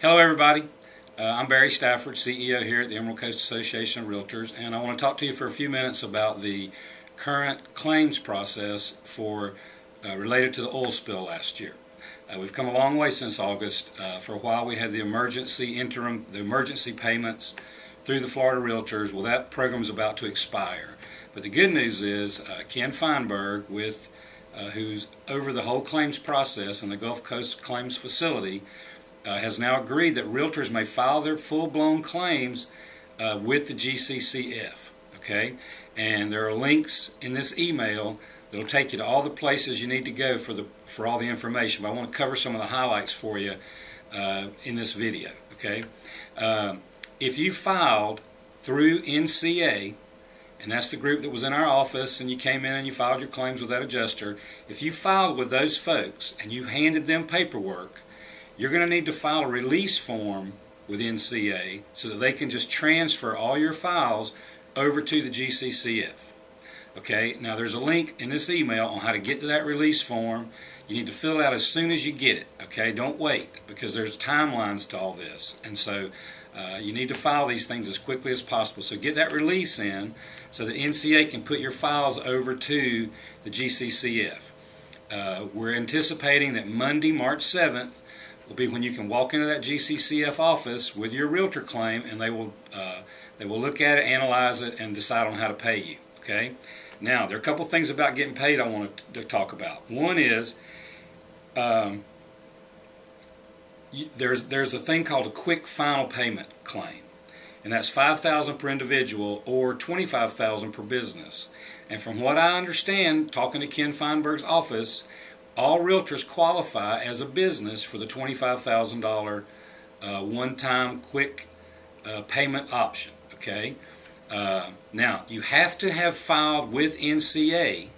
Hello everybody, I'm Barry Stafford, CEO here at the Coast Association of Realtors, and I want to talk to you for a few minutes about the current claims process for related to the oil spill last year. We've come a long way since August. For a while we had the emergency payments through the Florida Realtors. Well, that program is about to expire. But the good news is Ken Feinberg, who's over the whole claims process in the Gulf Coast Claims Facility, has now agreed that realtors may file their full-blown claims with the GCCF. Okay, and there are links in this email that'll take you to all the places you need to go for all the information. But I want to cover some of the highlights for you in this video. Okay, if you filed through NCA, and that's the group that was in our office, and you came in and you filed your claims with that adjuster, if you filed with those folks and you handed them paperwork, you're going to need to file a release form with NCA so that they can just transfer all your files over to the GCCF. Okay, now there's a link in this email on how to get to that release form. You need to fill it out as soon as you get it. Okay, don't wait, because there's timelines to all this, and so you need to file these things as quickly as possible. So get that release in so that NCA can put your files over to the GCCF. We're anticipating that Monday, March 7th, will be when you can walk into that GCCF office with your realtor claim, and they will look at it, analyze it, and decide on how to pay you. Okay. Now there are a couple things about getting paid I want to talk about. One is there's a thing called a quick final payment claim, and that's $5,000 per individual or $25,000 per business. And from what I understand, talking to Ken Feinberg's office, all realtors qualify as a business for the $25,000 one-time quick payment option. Okay. Now you have to have filed with NCA.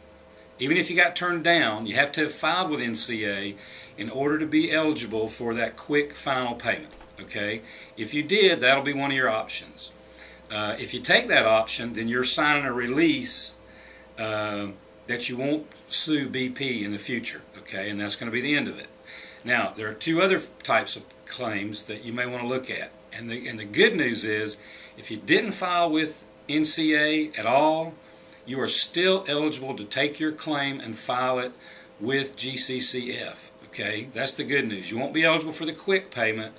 Even if you got turned down, you have to have filed with NCA in order to be eligible for that quick final payment. Okay. If you did, that'll be one of your options. If you take that option, then you're signing a release that you won't sue BP in the future. Okay, and that's going to be the end of it. Now, there are two other types of claims that you may want to look at, and the good news is, if you didn't file with NCA at all, you are still eligible to take your claim and file it with GCCF. Okay, that's the good news. You won't be eligible for the quick payment,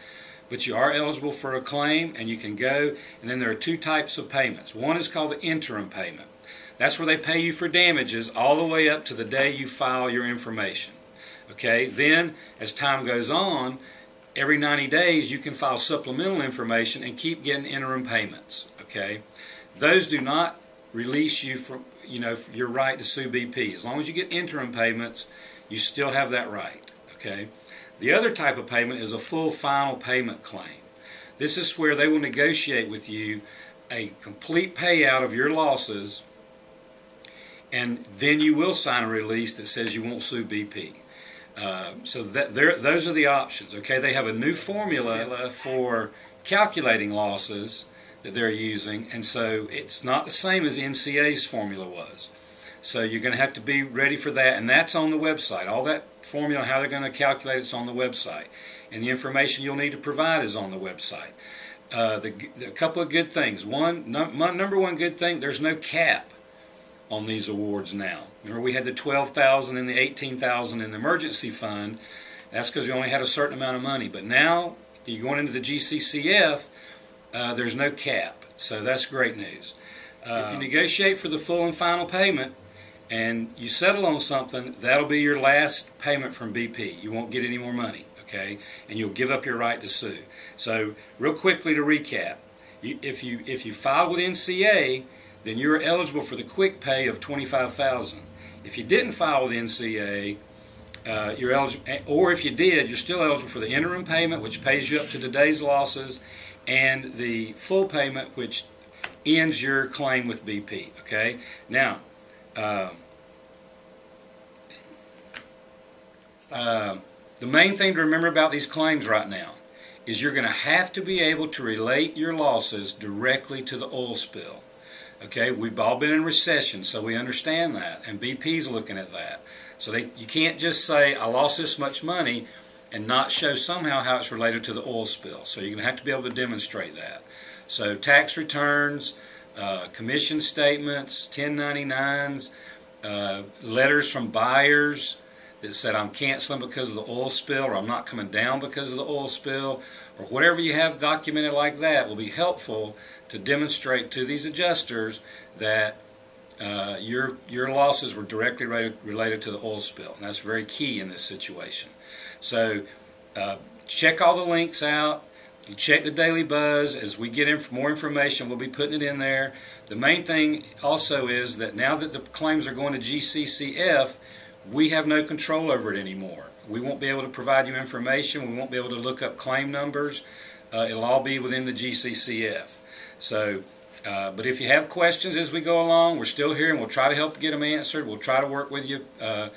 but you are eligible for a claim, and you can go. And then there are two types of payments. One is called the interim payment. That's where they pay you for damages all the way up to the day you file your information. Okay, then as time goes on, every 90 days you can file supplemental information and keep getting interim payments. Okay, those do not release you from your right to sue BP. As long as you get interim payments, you still have that right. Okay, the other type of payment is a full final payment claim. This is where they will negotiate with you a complete payout of your losses, and then you will sign a release that says you won't sue BP. So those are the options. Okay, they have a new formula for calculating losses that they're using, and so it's not the same as NCA's formula was. So you're going to have to be ready for that, and that's on the website. All that formula, how they're going to calculate it's on the website, and the information you'll need to provide is on the website. A couple of good things. Number one good thing, there's no cap on these awards now. Remember, we had the $12,000 and the $18,000 in the emergency fund. That's because we only had a certain amount of money. But now, you're going into the GCCF, there's no cap. So that's great news. If you negotiate for the full and final payment and you settle on something, that'll be your last payment from BP. You won't get any more money. Okay, and you'll give up your right to sue. So, real quickly to recap, if you file with NCA, then you're eligible for the quick pay of $25,000. If you didn't file with NCA, you're eligible, or if you did, you're still eligible for the interim payment, which pays you up to today's losses, and the full payment, which ends your claim with BP. Okay. Now, the main thing to remember about these claims right now is you're going to have to be able to relate your losses directly to the oil spill. Okay, we've all been in recession, so we understand that, and BP's looking at that. So you can't just say, I lost this much money, and not show somehow how it's related to the oil spill. So you're going to have to be able to demonstrate that. So tax returns, commission statements, 1099s, letters from buyers that said I'm canceling because of the oil spill, or I'm not coming down because of the oil spill, or whatever you have documented like that will be helpful to demonstrate to these adjusters that your losses were directly related to the oil spill. And that's very key in this situation. So check all the links out. You check the Daily Buzz. As we get more information, we'll be putting it in there. The main thing also is that now that the claims are going to GCCF, we have no control over it anymore. We won't be able to provide you information. We won't be able to look up claim numbers. It'll all be within the GCCF. So, but if you have questions as we go along, we're still here and we'll try to help get them answered. We'll try to work with you the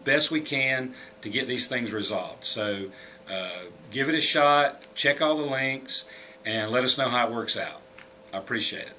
best we can to get these things resolved. So give it a shot, check all the links, and let us know how it works out. I appreciate it.